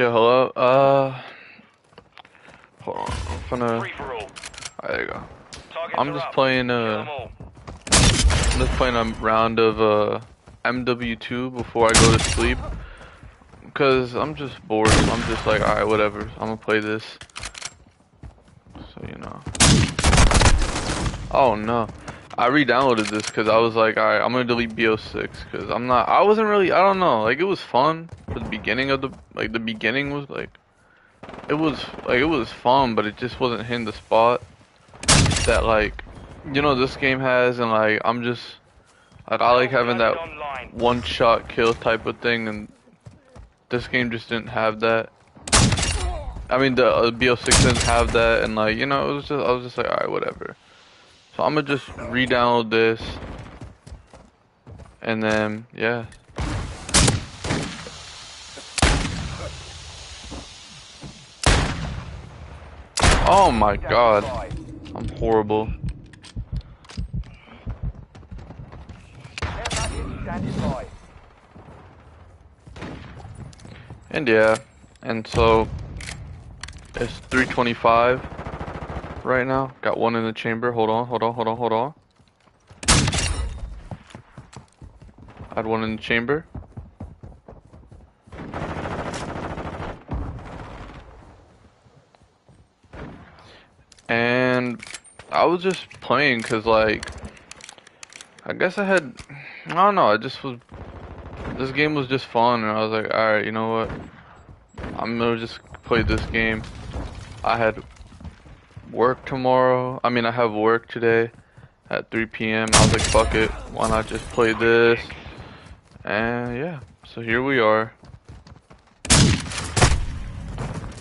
Yeah, hello. Hold on. I'm gonna. There you go. I'm just playing. I'm just playing a round of mw2 before I go to sleep, cause I'm just bored. So I'm just like, alright, whatever. I'm gonna play this. So you know. Oh no. I re-downloaded this because I was like, alright, I'm gonna delete BO6 because I wasn't really, I don't know, like it was fun for the beginning of the beginning was like, it was fun, but it just wasn't hitting the spot that like, this game has, and like, I like having that one-shot kill type of thing, and this game just didn't have that. I mean, the BO6 didn't have that, and like, I was just like, alright, whatever. So I'm gonna just re-download this. And then, yeah. Oh my god. I'm horrible. And yeah. And so, it's 3:25 right now. Got one in the chamber. Hold on. I had one in the chamber. And I was just playing cause like, I guess I don't know, this game was just fun, and I was like, alright, you know what, I'm gonna just play this game. I had work tomorrow, I have work today at 3 p.m. I was like, fuck it, why not just play this? And yeah, so here we are,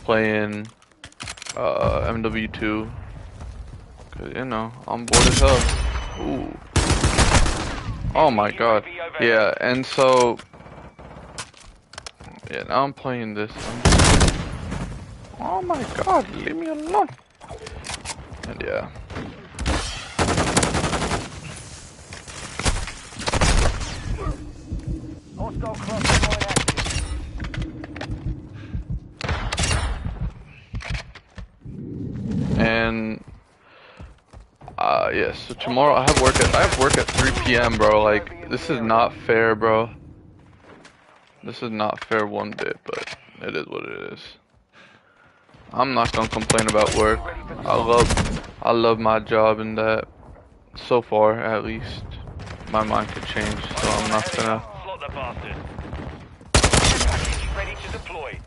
playing mw2. Cause I'm bored as hell. Ooh. Oh my god. Yeah, and so yeah, now I'm playing this. Oh my god, leave me alone. And yeah. And yeah, so tomorrow I have work at 3 p.m. bro. Like, this is not fair, bro. This is not fair one bit, but it is what it is. I'm not gonna complain about work. I love my job, and that so far at least. My mind could change, so I'm not gonna. Ready to deploy.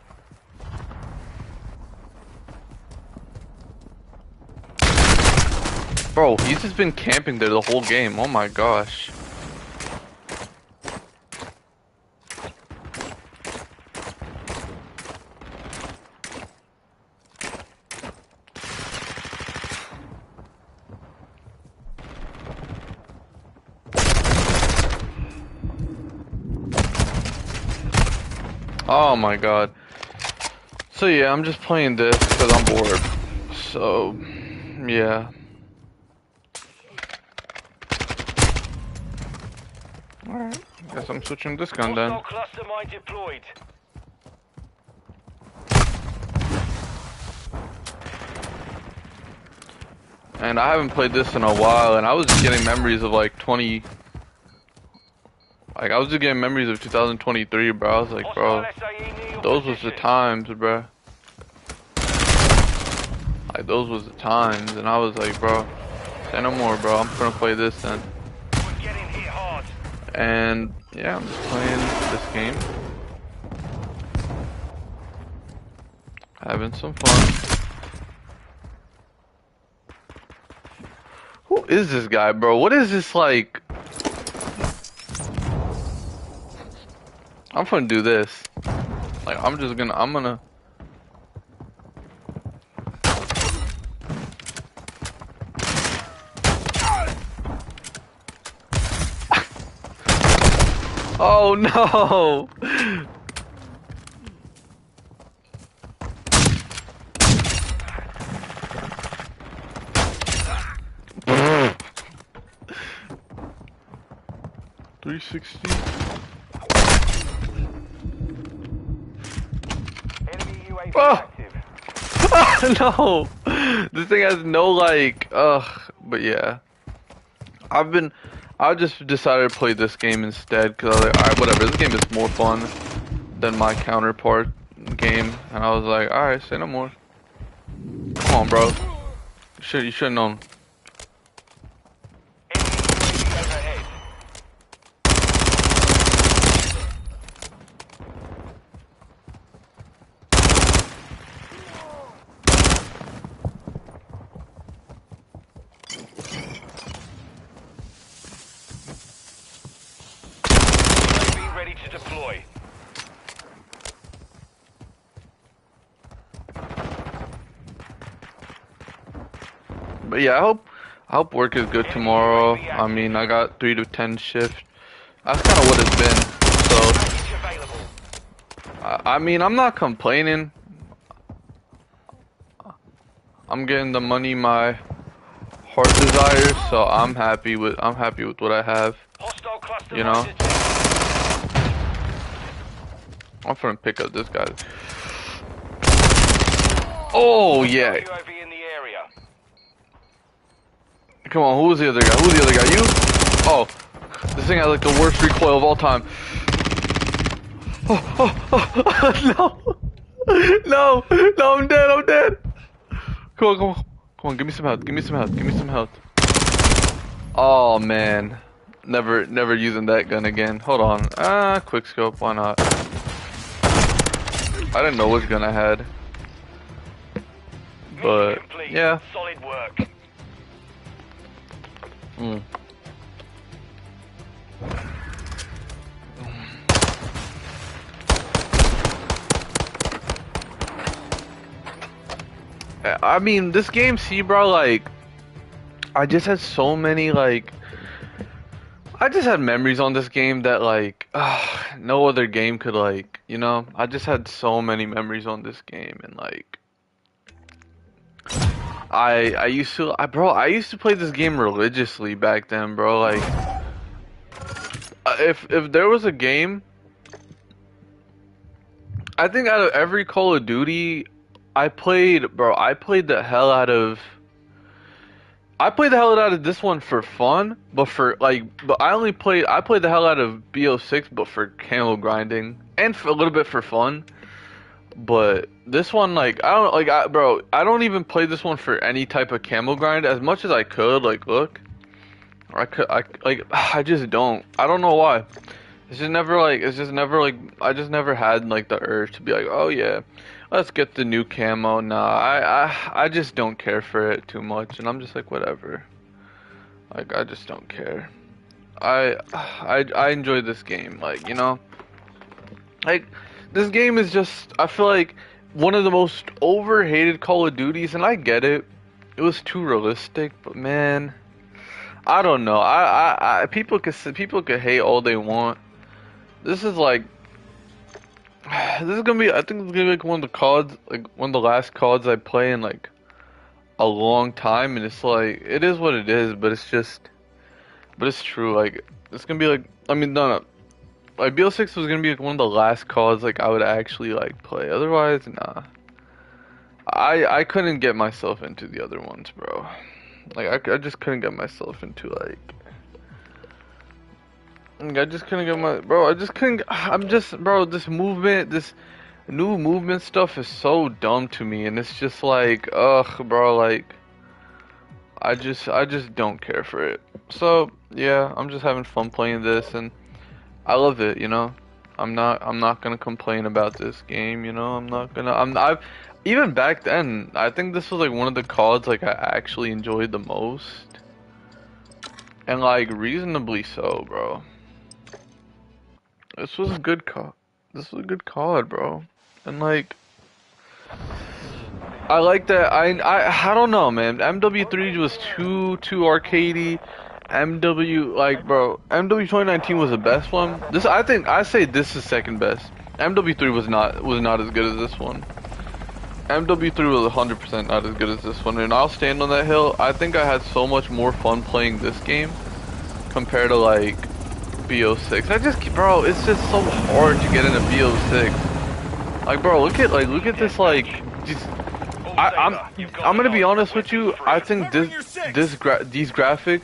Bro, he's just been camping there the whole game. Oh my gosh. Oh my god. So yeah, I'm just playing this because I'm bored. So, yeah. Alright, guess I'm switching this gun then. Cluster mine deployed. And I haven't played this in a while, and I was just getting memories of like I was just getting memories of 2023, bro. I was like, bro, those was the times, bro. Like, those was the times, and I was like, bro, say no more, bro. I'm gonna play this then. We're getting hit hard. And yeah, I'm just playing this game, having some fun. Who is this guy, bro? What is this like? I'm gonna do this. Like, I'm gonna. Oh no! $360. Enemy UAV Oh! active. No! This thing has no, like, ugh. But yeah. I just decided to play this game instead, because I was like, alright, whatever, this game is more fun than my counterpart game. And I was like, alright, say no more. Come on, bro. You should have known. Enemy UAV overhead. UAV ready to deploy. But yeah, I hope work is good tomorrow. I mean, I got 3 to 10 shift. That's kind of what it's been. So, Package available. I mean, I'm not complaining. I'm getting the money my heart desires, so I'm happy with what I have. Hostile cluster You know? mine detected. I'm gonna pick up this guy. Oh yeah. UAV in the area. Come on, who was the other guy? Who's the other guy? You? Oh, this thing has like the worst recoil of all time. No, no, no, I'm dead. I'm dead. Come on, come on, come on. Give me some health. Give me some health. Give me some health. Oh man, never using that gun again. Hold on. Quick scope. Why not? I didn't know which gun I had. But Mission complete. yeah. Solid work. I mean, this game, see, bro, like, I just had so many, like, I just had memories on this game that, like, no other game could, like, you know, I just had so many memories on this game, and, like, I used to, I used to play this game religiously back then, bro, like, if there was a game, I think out of every Call of Duty, I played the hell out of this one for fun, but I played the hell out of BO6, but for camo grinding and for a little bit for fun. But this one, like, I don't even play this one for any type of camo grind as much as I could. Like, look, I just don't. I don't know why. It's just never I just never had like the urge to be like, oh yeah, let's get the new camo. Nah, I just don't care for it too much, and I'm just like, whatever. Like, I just don't care. I enjoy this game, like, you know, like, this game is just, I feel like one of the most overhated Call of Duties, and I get it. It was too realistic, but man, I don't know. People could hate all they want. This is like, this is gonna be, I think it's gonna be like one of the CODs, like one of the last CODs I play in like a long time, and it's like, it is what it is, but it's just, but it's true, like, it's gonna be like, I mean, no, like, BO6 was gonna be like one of the last CODs like I would actually like play, otherwise, nah. I couldn't get myself into the other ones, bro. Like, I just couldn't get myself into, like, I just couldn't get I just couldn't, bro, this new movement stuff is so dumb to me, and it's just like, ugh, bro, like, I just don't care for it. So, yeah, I'm just having fun playing this, and I love it, you know? I'm not gonna complain about this game, you know? Even back then, I think this was, like, one of the CODs, like, I actually enjoyed the most. And, like, reasonably so, bro. This was a good COD. This was a good COD, bro. And like, I like that. I don't know, man. MW3 was too arcadey. like, bro, MW 2019 was the best one. I say this is second best. MW3 was not as good as this one. MW3 was 100% not as good as this one, and I'll stand on that hill. I think I had so much more fun playing this game compared to like BO6. Bro, it's just so hard to get into BO6. Like, bro, look at this, like, just, I, I'm, I'm gonna be honest with you. I think these graphics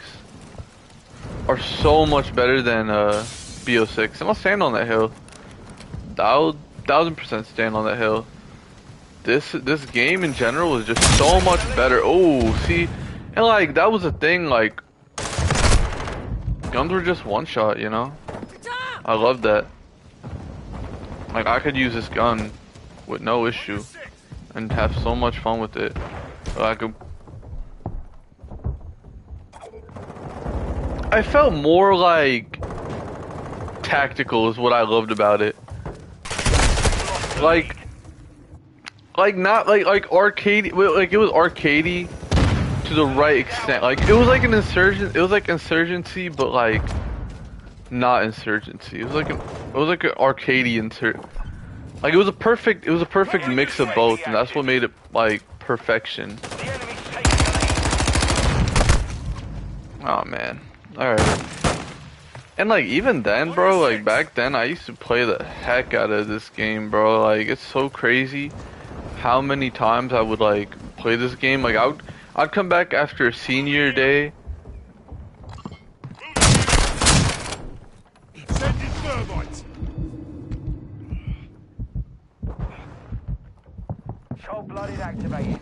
are so much better than BO6. I'm gonna stand on that hill. 1000% stand on that hill. This game in general is just so much better. Oh, see, and like that was the thing. Like, guns were just one shot, you know. I love that. Like, I could use this gun with no issue and have so much fun with it. I felt more like tactical is what I loved about it. Like not like arcade, like it was arcadey to the right extent. Like it was like an insurgency, but like not insurgency. It was like an arcadey Like it was a perfect mix of both, and that's what made it like perfection. Oh man. Alright. And like even then, bro, like back then I used to play the heck out of this game, bro. Like it's so crazy how many times I would like play this game. Like I'd come back after senior day. Cold-blooded activated.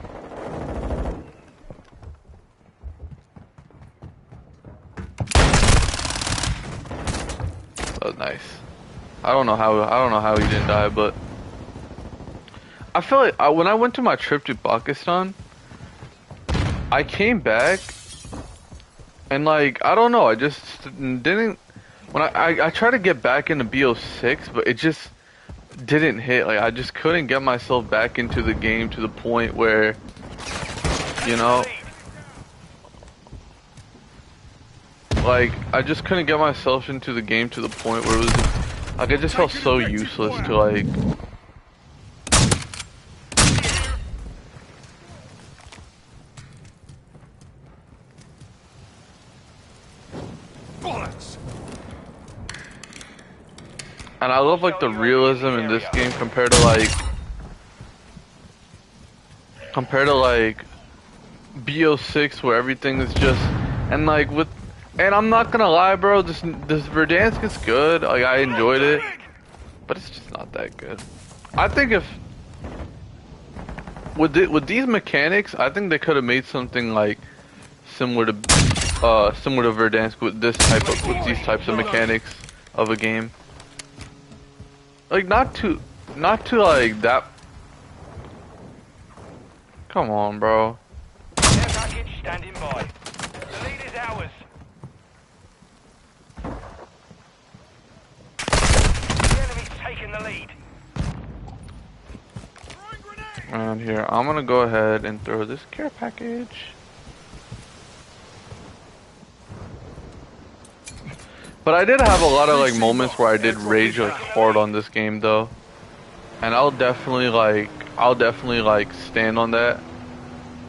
That was nice. I don't know how he didn't die, but I feel like when I went to my trip to Pakistan, I came back and like I don't know, I just didn't. When I tried to get back into BO6, but it just didn't hit. Like I just couldn't get myself back into the game to the point where, you know, like I just couldn't get myself into the game to the point where it was like I just felt so useless to like. And I love like the realism in this game compared to like BO6 where everything is just and like with and I'm not gonna lie, bro, this Verdansk is good. Like I enjoyed it, but it's just not that good. I think if with these mechanics, I think they could have made something like similar to Verdansk with these types of mechanics of a game. Like not to like that. Come on, bro. Care package standing by. The lead is ours. The enemy's taking the lead. And here, I'm gonna go ahead and throw this care package. But I did have a lot of like moments where I did rage like hard on this game though. And I'll definitely like stand on that.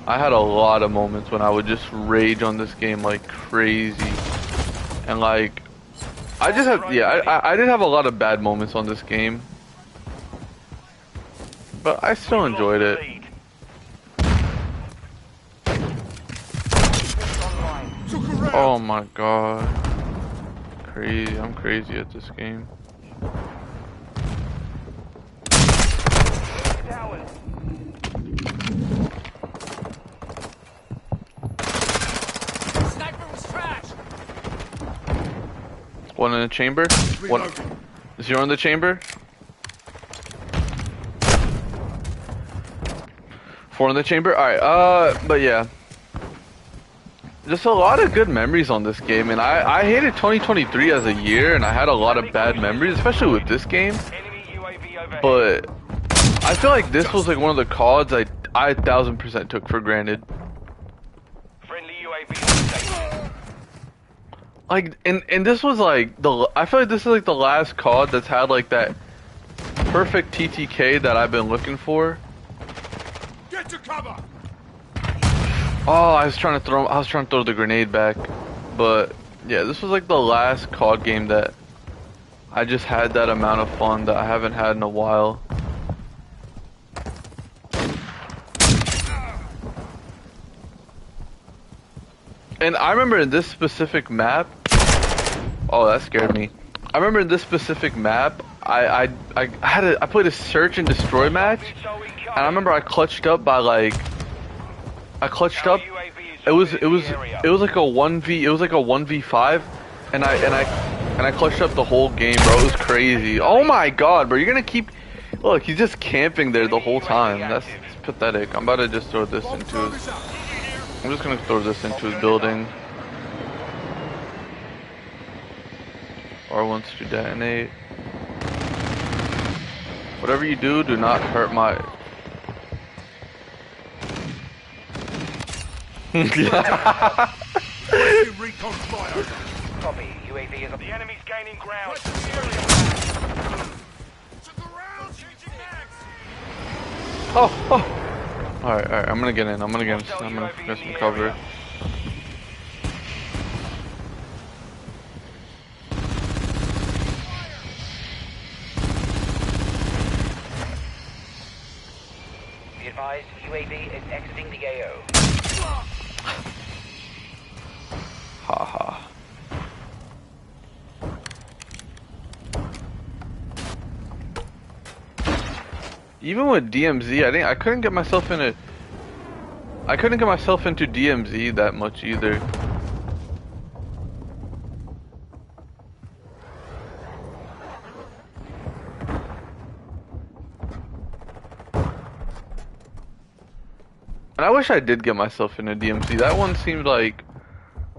I had a lot of moments when I would just rage on this game like crazy. And like I just have I did have a lot of bad moments on this game. But I still enjoyed it. Oh my god. Crazy, I'm crazy at this game. Sniper was trash. One in the chamber. One. Zero in the chamber. 4 in the chamber. All right. But yeah. Just a lot of good memories on this game, and I hated 2023 as a year, and I had a lot of bad memories, especially with this game. But I feel like this was like one of the CODs I 1000% took for granted. Friendly UAV. Like, and this was like I feel like this is like the last COD that's had like that perfect TTK that I've been looking for. Get to cover. Oh, I was trying to throw the grenade back, but yeah, this was like the last COD game that I just had that amount of fun that I haven't had in a while. And I remember in this specific map. Oh, that scared me. I remember in this specific map, I played a search and destroy match, and I remember I clutched up by like, I clutched up. It was like a 1v. It was like a 1v5, and I clutched up the whole game, bro. It was crazy. Oh my god, bro! You're gonna keep. Look, he's just camping there the whole time. That's pathetic. I'm about to just throw this into his. I'm just gonna throw this into his building. Or wants to detonate. Whatever you do, do not hurt my. Recon fire. Copy. UAV is up. The enemy's gaining ground. Oh. Alright, I'm gonna get in. I'm gonna get some cover. Be advised, UAV is exiting the AO. Haha. Even with DMZ, I couldn't get myself in I couldn't get myself into DMZ that much either. And I wish I did get myself into DMZ. That one seemed like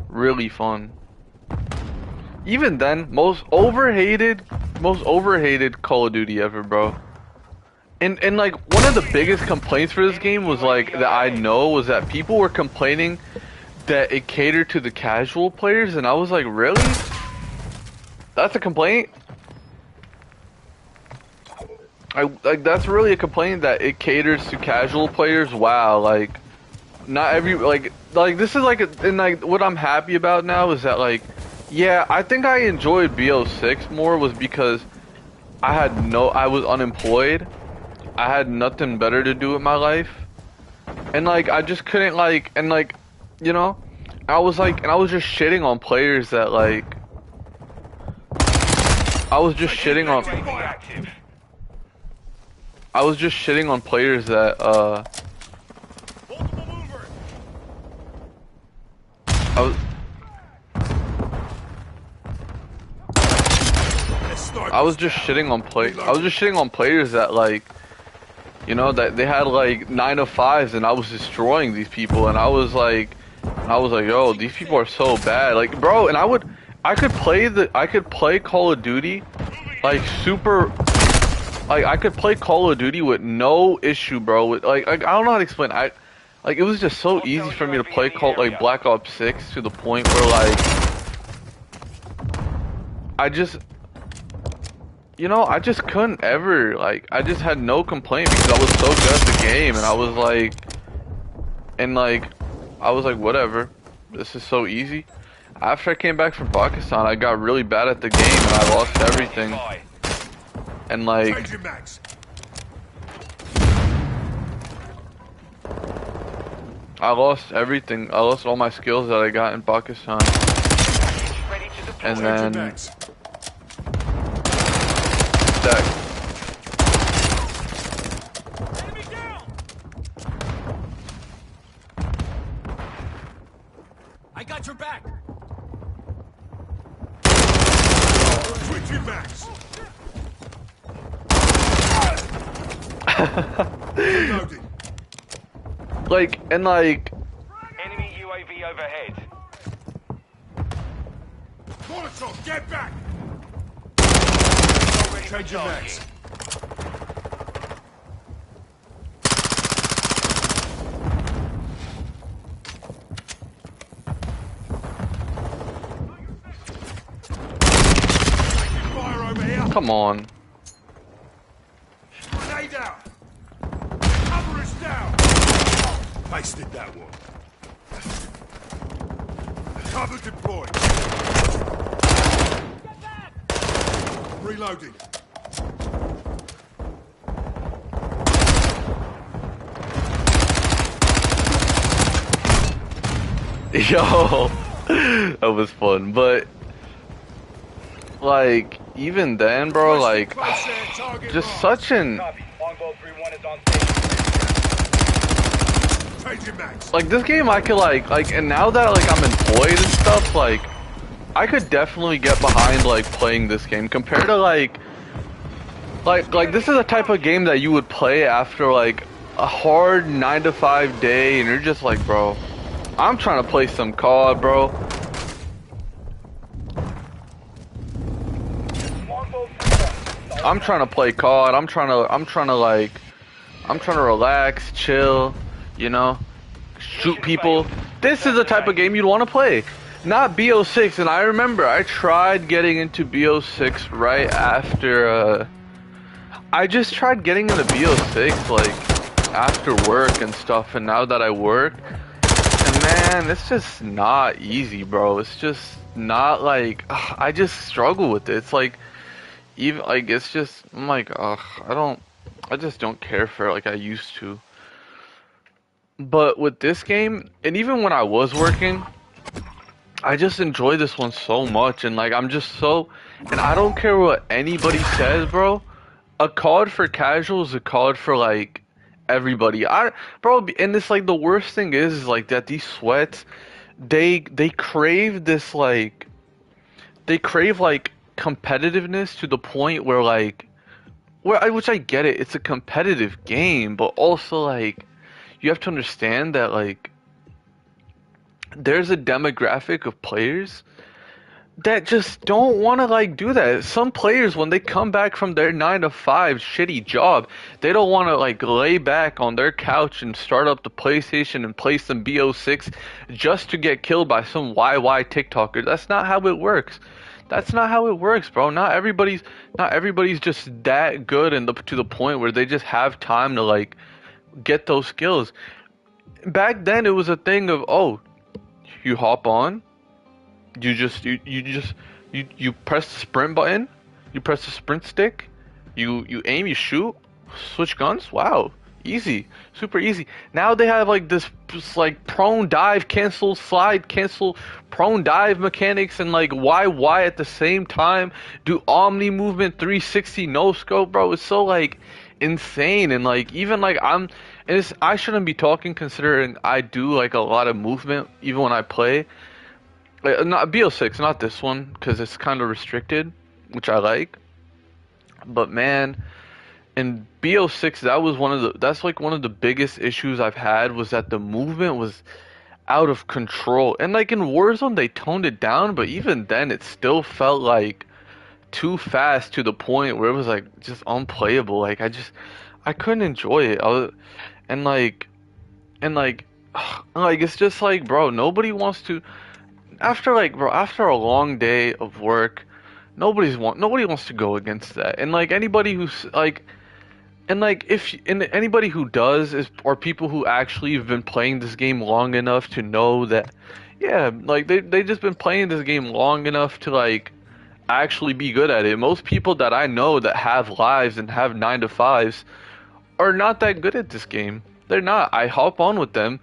really fun. Even then, most overhated Call of Duty ever, bro. And like one of the biggest complaints for this game was like that I know was that people were complaining that it catered to the casual players, and I was like, really? That's a complaint? Like that's really a complaint that it caters to casual players? Wow, like not every like this is like and like what I'm happy about now is that like yeah, I think I enjoyed BO6 more was because I was unemployed. I had nothing better to do with my life. And like I just couldn't like and like you know, I was just shitting on players that like I was just shitting on players that I was just shitting on players that like you know that they had like 9-to-5s and I was destroying these people and I was like yo, these people are so bad, like bro. And I could play Call of Duty like super, like I could play Call of Duty with no issue, bro. With like I don't know how to explain. Like it was just so easy for me to play like Black Ops 6 to the point where like I just couldn't ever, like, I just had no complaint because I was so good at the game, and I was like, whatever, this is so easy. After I came back from Pakistan, I got really bad at the game, and I lost everything. And like, I lost everything. I lost all my skills that I got in Pakistan. And then I got your back. like, and like enemy UAV overhead. Molotov, get back. Change your max. Fire over here. come on. Grenade out. Cover us down. Wasted that one. Cover deployed. Get back. Reloading. Yo, that was fun. But like even then, bro, Requesting like close air target just lost. such an Copy. Longbow 3-1 is on station. Changing max. like this game I could like and now that like I'm employed and stuff, like I could definitely get behind like playing this game compared to like this is a type of game that you would play after like a hard 9 to 5 day and you're just like, bro, I'm trying to play some COD, bro. Longbow 3-1. I'm trying to play COD. I'm trying to relax, chill, you know, shoot people. This is the type of game you'd want to play. Not BO6, and I remember I tried getting into BO6 right after, I just tried getting into BO6, like, after work and stuff, and now that I work, and man, it's just not easy, bro. It's just not like, I just struggle with it. It's like, even, like, it's just, I'm like, I just don't care for it like I used to. But with this game, and even when I was working, I just enjoy this one so much, and like I'm just so, and I don't care what anybody says, bro. A COD for casual is a COD for like everybody. Bro, and it's like the worst thing is like that these sweats, they crave this like, they crave like competitiveness to the point where like, which I get it, it's a competitive game, but also like you have to understand that like there's a demographic of players that just don't want to like do that. Some players when they come back from their 9 to 5 shitty job, they don't want to like lay back on their couch and start up the PlayStation and play some BO6 just to get killed by some YY TikToker. That's not how it works. That's not how it works, bro. Not everybody's just that good and to the point where they just have time to like get those skills. Back then it was a thing of, oh, you hop on, you press the sprint button, you press the sprint stick, you aim, you shoot, switch guns. Wow, easy, super easy. Now they have like this just like prone dive, cancel, slide, cancel, prone dive mechanics, and like YY at the same time. Do omni movement, 360 no scope, bro. It's so like insane, and like even like I shouldn't be talking considering I do like a lot of movement even when I play. Not BO6, not this one, because it's kind of restricted, which I like. But man, in BO6, that's like one of the biggest issues I've had was that the movement was out of control. And like in Warzone, they toned it down, but even then, it still felt like too fast to the point where it was like just unplayable. Like I couldn't enjoy it. And like, and like, like it's just like, bro, nobody wants to. After a long day of work, nobody wants to go against that. And like anybody who's like, and like anybody who does is are people who actually have been playing this game long enough to know that, yeah, like they just been playing this game long enough to like actually be good at it. Most people that I know that have lives and have 9 to 5s are not that good at this game. They're not. I hop on with them.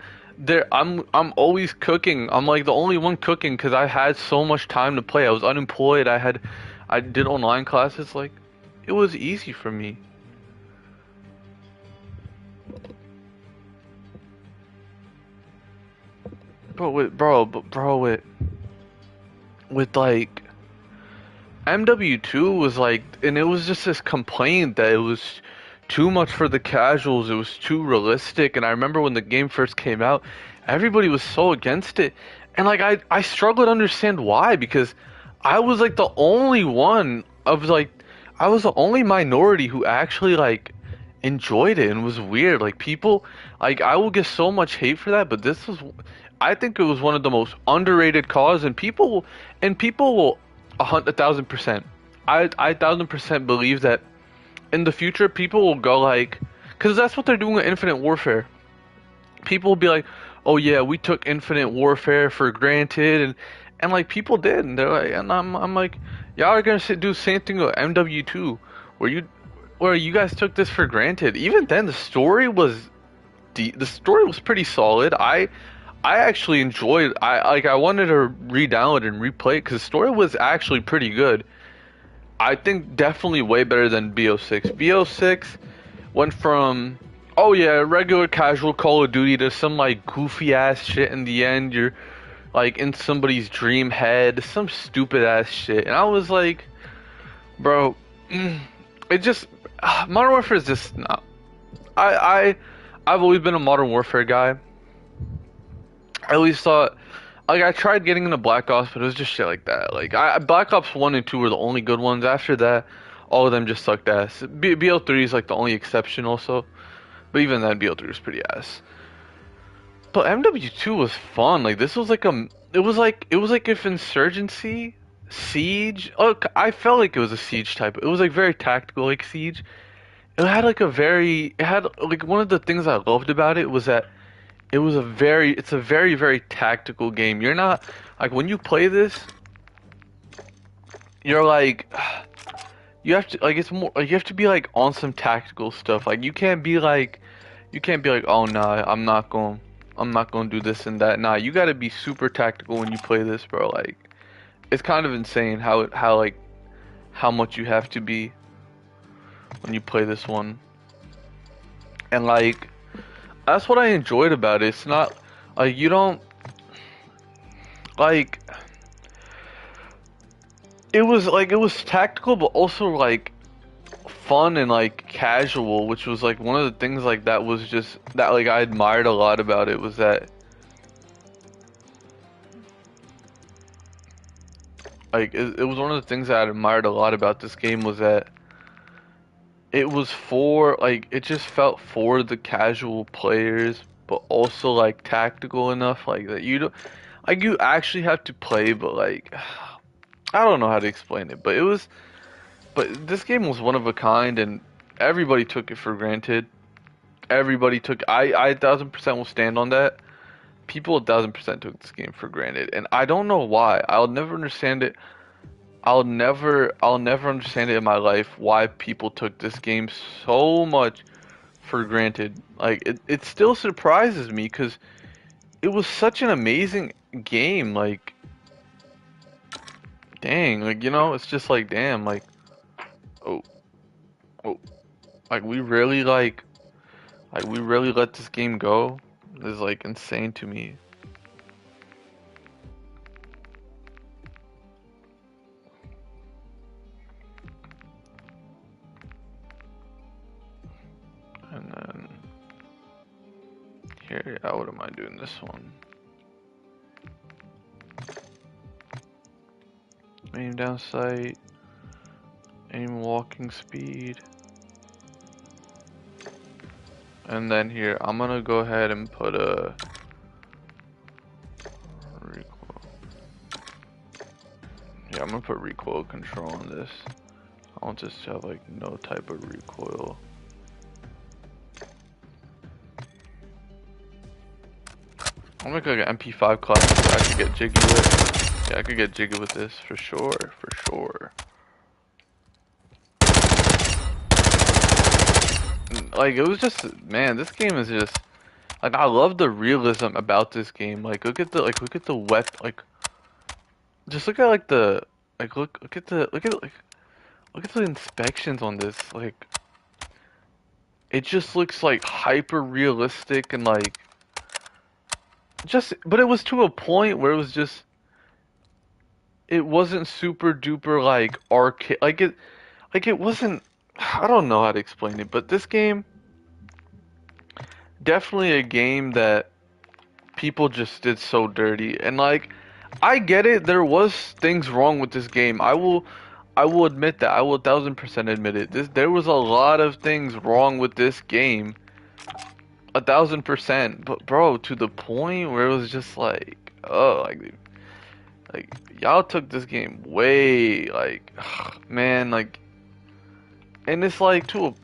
I'm always cooking. I'm like the only one cooking because I had so much time to play. I was unemployed. I did online classes. Like, it was easy for me. With like MW2 was like, and it was just this complaint that it was too much for the casuals. It was too realistic. And I remember when the game first came out, everybody was so against it. And like I struggled to understand why, because I was like the only one of like I was the only minority who actually like enjoyed it and was weird. Like people like I will get so much hate for that, but this was I think it was one of the most underrated cause, and people will 1,000%. I 1,000% believe that in the future people will go like, because that's what they're doing with Infinite Warfare. People will be like, oh yeah, we took Infinite Warfare for granted, and like people did, and they're like, and I'm like, y'all are gonna do the same thing with MW2, where you guys took this for granted. Even then, the story was pretty solid. I actually enjoyed. I wanted to re-download and replay it because the story was actually pretty good. I think definitely way better than BO6. BO6 went from, oh yeah, regular casual Call of Duty to some like goofy ass shit in the end. You're like in somebody's dream head, some stupid ass shit. And I was like, bro, it just Modern Warfare is just not. I I've always been a Modern Warfare guy. I always thought, like, I tried getting into Black Ops, but it was just shit like that. Like Black Ops 1 and 2 were the only good ones. After that, all of them just sucked ass. BO3 is like the only exception also. But even then, BO3 was pretty ass. But MW2 was fun. Like this was like it was like if Insurgency, Siege. Oh, I felt like it was a Siege type. It was like very tactical, like Siege. It had like one of the things I loved about it was that it's a very very tactical game. You're not like when you play this, you're like you have to like it's more like you have to be like on some tactical stuff. Like you can't be like, oh nah, I'm not going to do this and that. Nah, you got to be super tactical when you play this, bro. Like it's kind of insane how much you have to be when you play this one. And like that's what I enjoyed about it. It's not like you don't like it was tactical but also like fun and like casual, which was like one of the things like that was just that like I admired a lot about it was that like it was one of the things that I admired a lot about this game was that it was for like it just felt for the casual players but also like tactical enough like that you don't like you actually have to play but like I don't know how to explain it but it was but this game was one of a kind and everybody took it for granted. Everybody took I 1,000% will stand on that. People 1,000% took this game for granted and I don't know why. I'll never understand it. I'll never understand it in my life why people took this game so much for granted. Like it still surprises me because it was such an amazing game. Like dang, like you know, it's just like damn, oh oh, like we really let this game go. This is like insane to me. And then here, yeah, what am I doing this one? Aim down sight, aim walking speed. And then here, I'm gonna go ahead and put a recoil. Yeah, I'm gonna put recoil control on this. I want this to have like no type of recoil. I'll make like an MP5 class that I could get jiggy with. Yeah, I could get jiggy with this for sure, for sure. Like it was just, man, this game is just like I love the realism about this game. Like look at the wet like just look at like the like look at the look at the inspections on this. Like it just looks like hyper realistic and like just but it was to a point where it was just it wasn't super duper like arcade like it wasn't I don't know how to explain it, but this game definitely a game that people just did so dirty and like I get it there was things wrong with this game. I will admit that. I will 1,000% admit it. There was a lot of things wrong with this game. 1,000%. But bro, to the point where it was just like, oh, like y'all took this game way like, man, like, and it's like to a,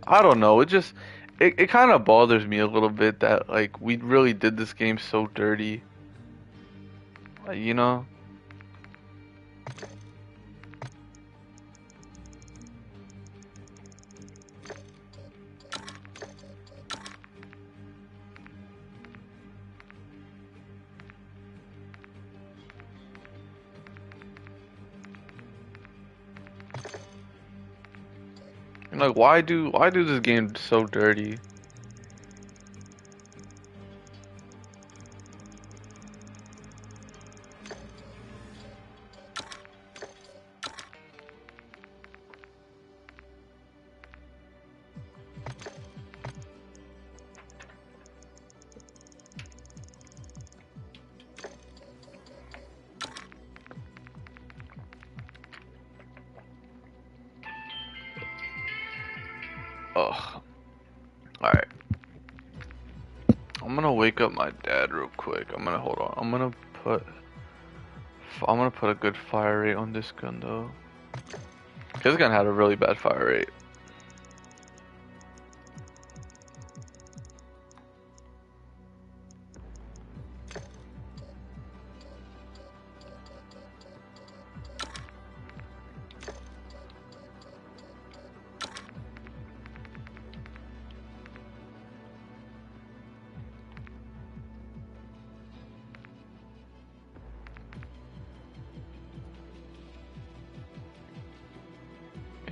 I don't know. It kind of bothers me a little bit that like we really did this game so dirty. Like, you know. Like, why do this game so dirty? Ugh. Alright. I'm gonna wake up my dad real quick. Hold on. I'm gonna put a good fire rate on this gun though. This gun had a really bad fire rate.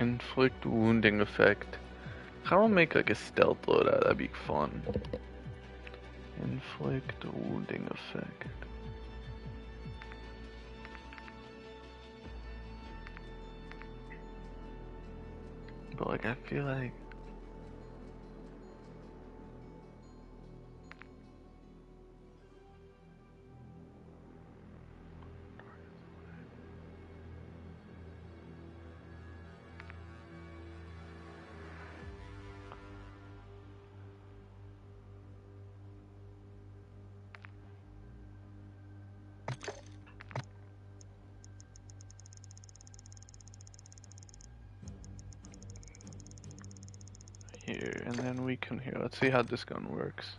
Inflict wounding effect. How do I make like a stealth loadout? That'd be fun. Inflict wounding effect. But like I feel like here, and then we can here. Let's see how this gun works.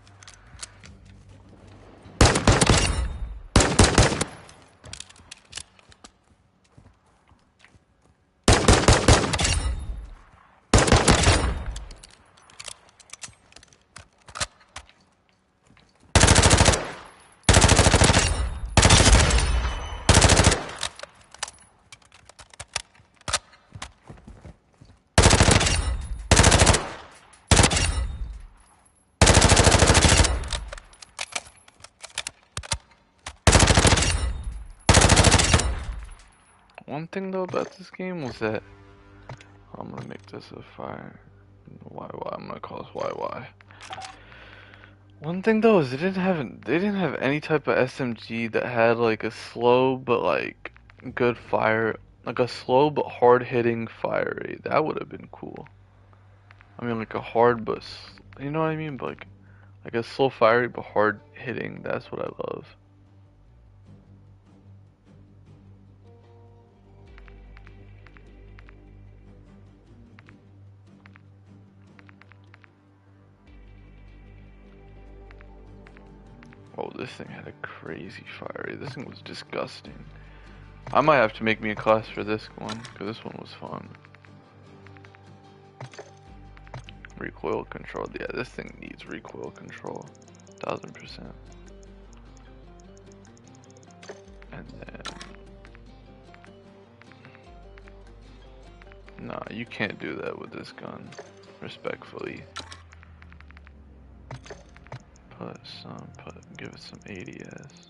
One thing though about this game was that I'm gonna make this a fire. YY. I'm gonna call this YY. One thing though is they didn't have any type of SMG that had like a slow but like good fire, like a slow but hard hitting fire rate. That would have been cool. I mean like a hard but you know what I mean? But like a slow fire rate but hard hitting. That's what I love. Oh, this thing had a crazy fire rate. This thing was disgusting. I might have to make me a class for this one, because this one was fun. Recoil control. Yeah, this thing needs recoil control. 1000%. And then... Nah, you can't do that with this gun. Respectfully. Give it some ADS.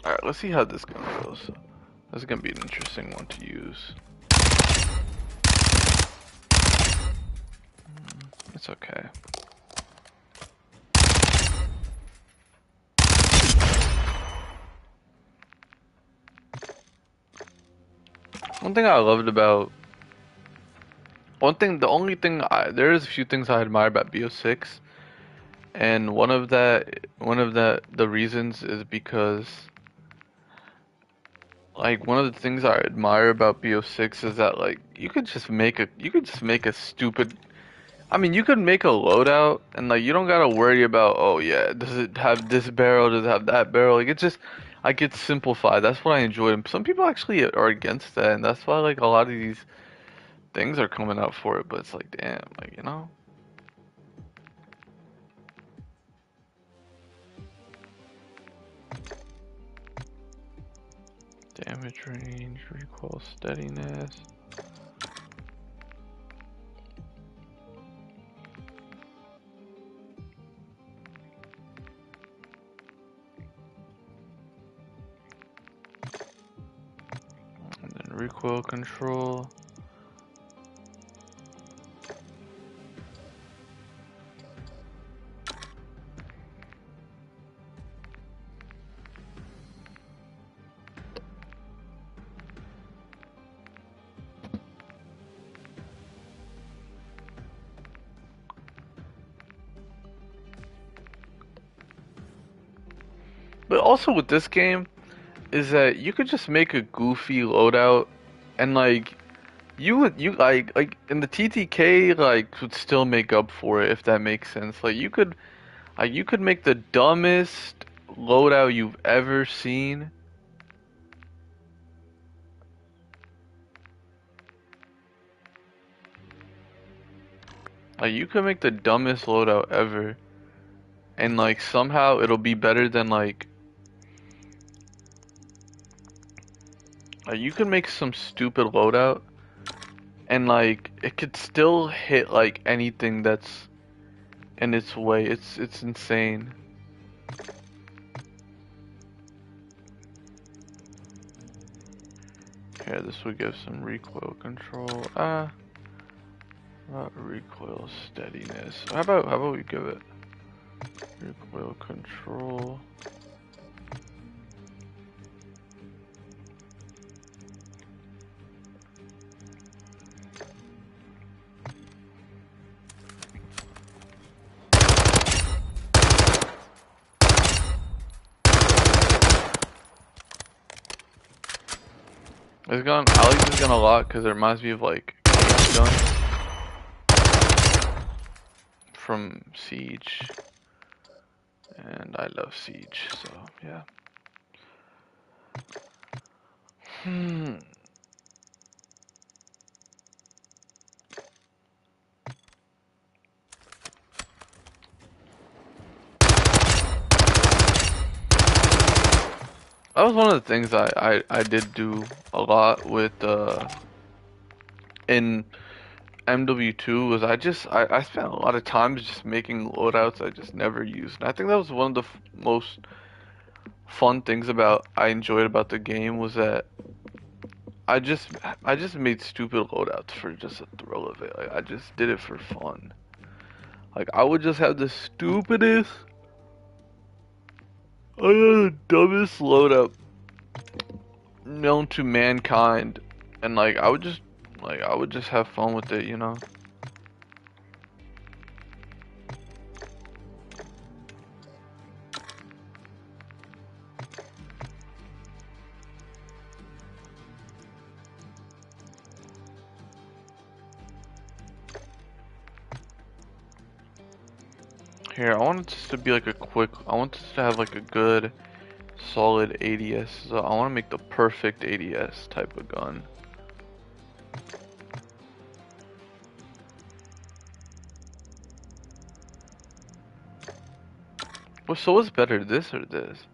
Alright, let's see how this gun goes. This is gonna be an interesting one to use. It's okay. One thing I loved about the only thing there is a few things I admire about BO6, and the reasons is because like one of the things I admire about BO6 is that like you could just make a stupid. I mean, you could make a loadout and like you don't gotta worry about, oh yeah, does it have this barrel, does it have that barrel? Like it's just like it's simplified. That's what I enjoyed. And some people actually are against that, and that's why like a lot of these things are coming out for it. But it's like, damn, like you know. Damage range, recoil steadiness. And then recoil control. But also with this game is that you could just make a goofy loadout and like you like in the TTK like would still make up for it if that makes sense. Like you could make the dumbest loadout you've ever seen. Like you could make the dumbest loadout ever and like somehow it'll be better than like you could make some stupid loadout and like it could still hit like anything that's in its way. It's insane. Yeah, this would give some recoil control. Not recoil steadiness. How about we give it recoil control? I like this gun a lot because it reminds me of like gun from Siege, and I love Siege, so yeah. That was one of the things I did do a lot with in mw2 was I spent a lot of time just making loadouts I just never used. And I think that was one of the most fun things about I enjoyed about the game was that I just I just made stupid loadouts for just the thrill of it. Like I just did it for fun. Like I would just have the stupidest, the dumbest loadout known to mankind, and like I would just have fun with it, you know. Here, I want this to be like I want this to have like a good, solid ADS. So I want to make the perfect ADS type of gun. Well, so what's better, this or this?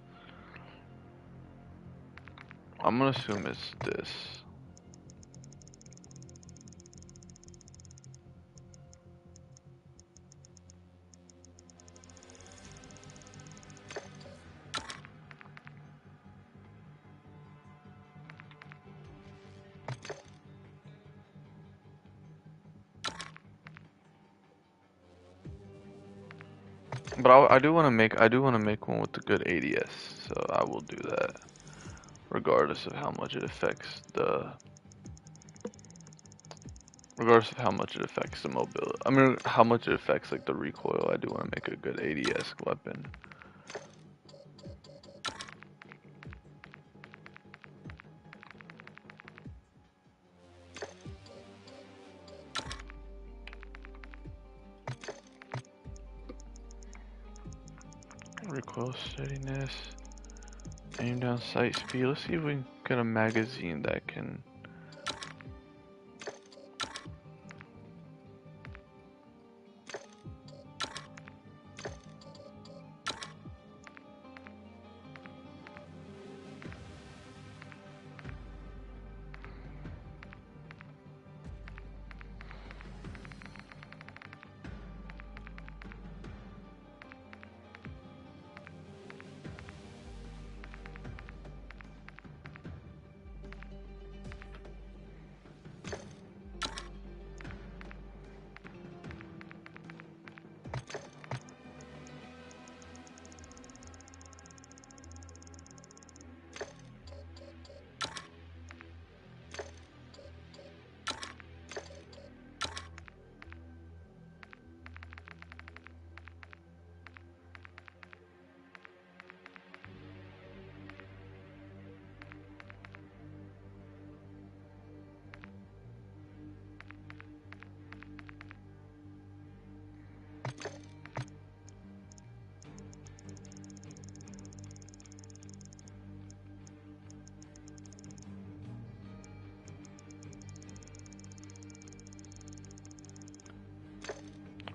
I'm gonna assume it's this. But I do want to make one with the good ADS, so I will do that, regardless of how much it affects the regardless of how much it affects the mobility. I mean, how much it affects like the recoil. I do want to make a good ADS weapon. Recoil steadiness, aim down, sight speed. Let's see if we can get a magazine that can.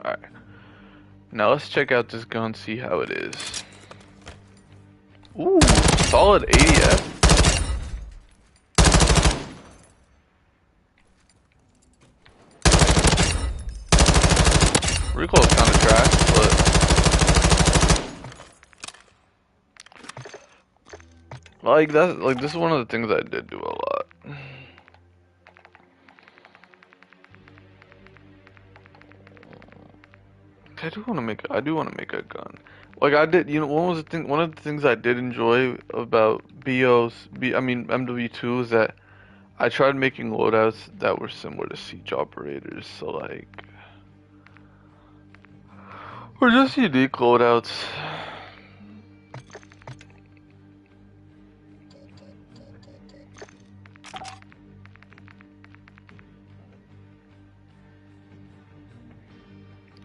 Alright. Now let's check out this gun, see how it is. Ooh, solid ADS. Recoil's kind of trash, but like that's like this is one of the things I did do a lot. I do want to make a gun. Like I did, you know, one of the things I did enjoy about I mean MW2 is that I tried making loadouts that were similar to siege operators, so like, or just unique loadouts.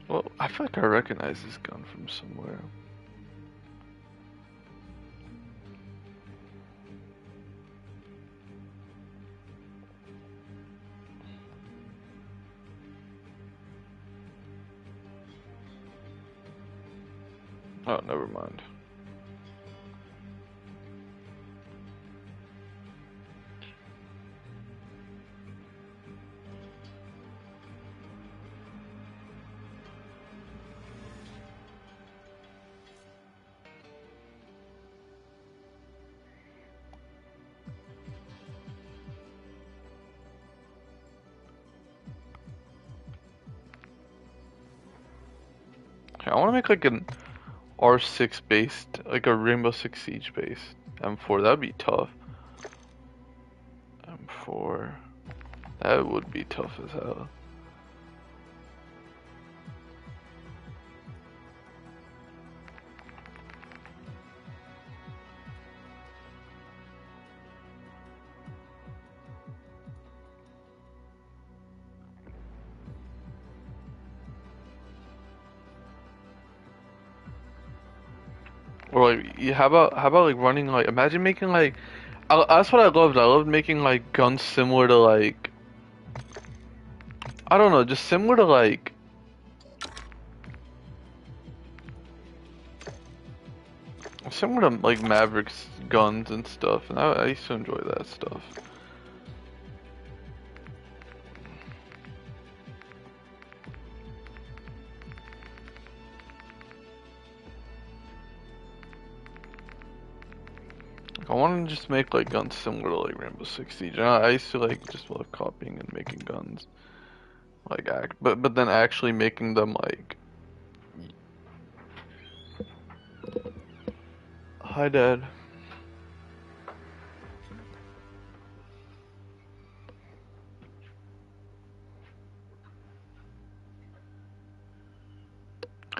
Well, I feel like I recognize this gun from somewhere. Oh, never mind. Okay, I want to make like an R6 based, like a Rainbow Six Siege based M4. That'd be tough. M4. That would be tough as hell. Or like, how about like running like, imagine making like, that's what I loved. I loved making like guns similar to like, I don't know, just similar to like, similar to like Maverick's guns and stuff. And I used to enjoy that stuff. I want to just make like guns similar to like Rainbow Six Siege. And I used to like just love copying and making guns, like but then actually making them like. Hi, Dad.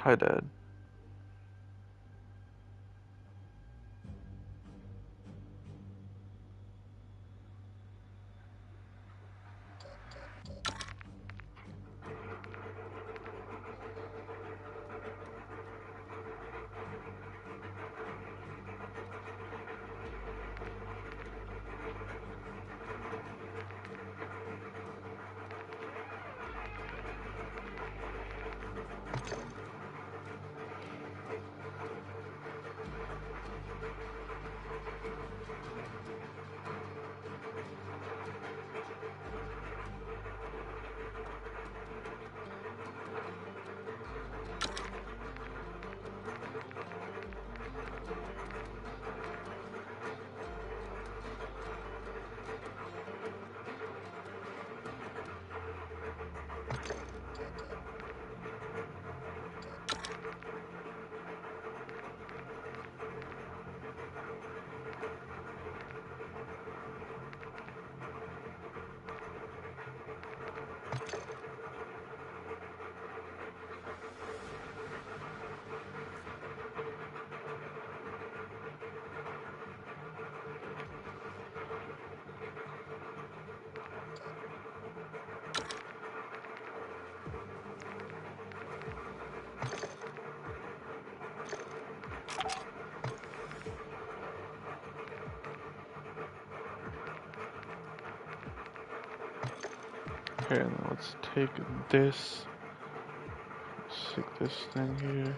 Hi, Dad. Okay, now let's take this. Stick this thing here.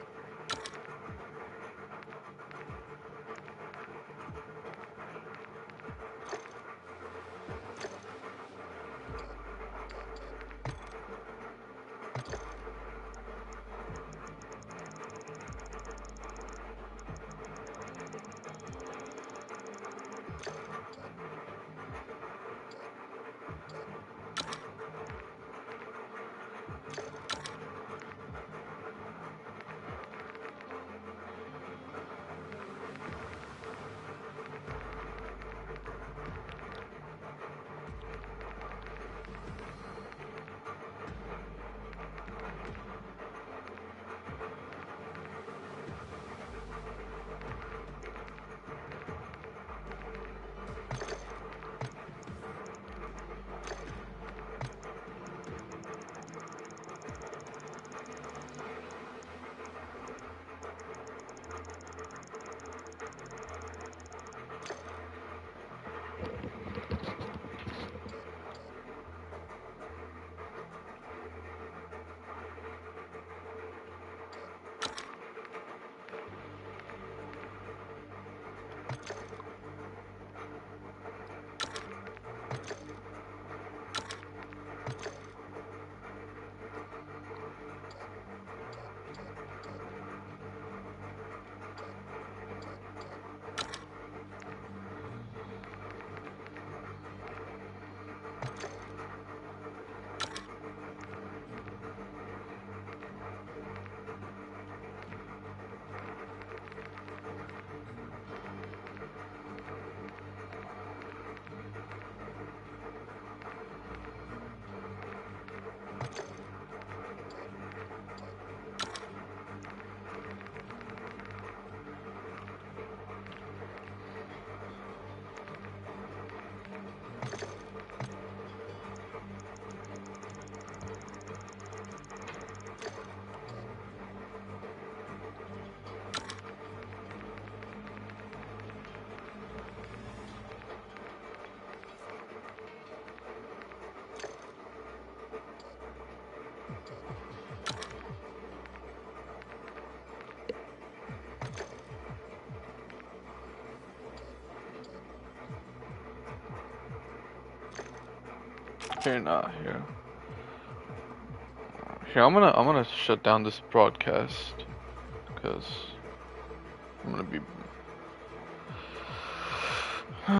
Okay, not here. Here, I'm gonna shut down this broadcast because I'm gonna be